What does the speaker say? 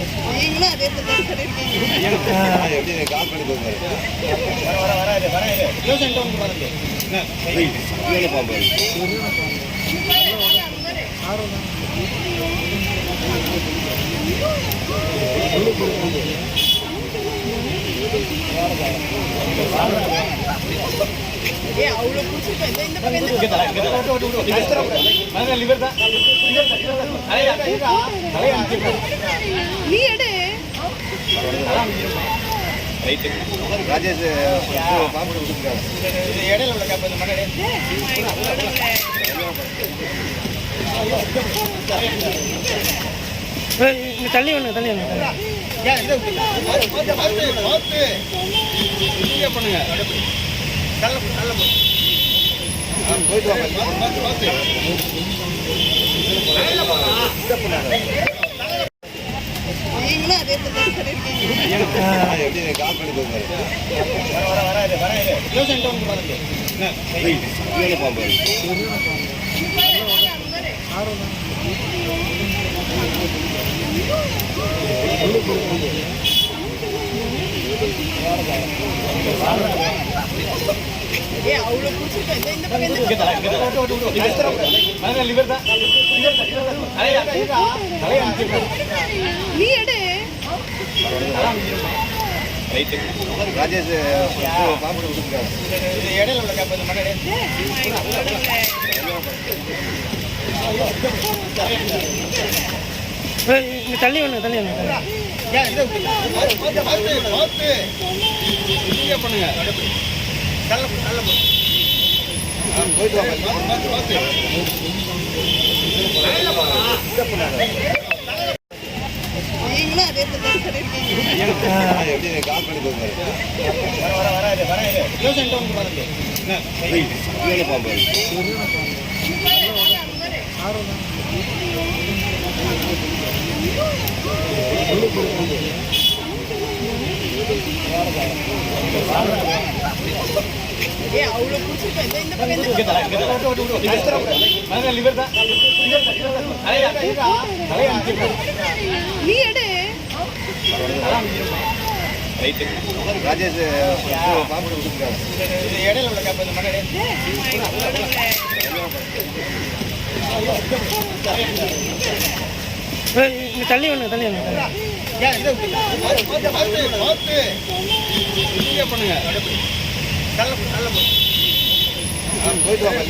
நீங்களும் அதே சொல்லிருக்கீங்க. எப்படி கால் பண்ணி போங்க. அவ்வளவு பிடிச்சிருக்கேன். இந்த பக்கம் நீ எடு. ராஜேஷ் பாம்பு கொடுத்துருக்காங்க. இடையில உள்ள கேப் தள்ளி ஒண்ணு தள்ளி ஒண்ணு பண்ணுங்க. போயிட்டு வாங்க. நீங்களும் அதே சொல்லிருக்கீங்க. எப்படி கால் பண்ணி போங்க. பாம்பு அவ்வளவு பிடிச்சிருக்கேன். இந்த பக்கம் நீ எடு. ராஜேஷ் பாம்பு கொடுத்துருக்காங்க. இடையில உள்ள கேப் தள்ளி ஒண்ணு தள்ளி ஒண்ணு பண்ணுங்க. போயிட்டு வாங்க. நீங்களும் அதே சொல்லிருக்கீங்க. எப்படி கால் பண்ணி போங்க. பாம்பு அவ்வளவு பிடிச்சிருக்கேன். இந்த பக்கம் நீ எடு. ராஜேஷ் பாம்பு கொடுத்துருக்காங்க. இடையில உள்ள கேப் தள்ளி ஒண்ணு தள்ளி ஒண்ணு பண்ணுங்க. போயிட்டு வாங்க.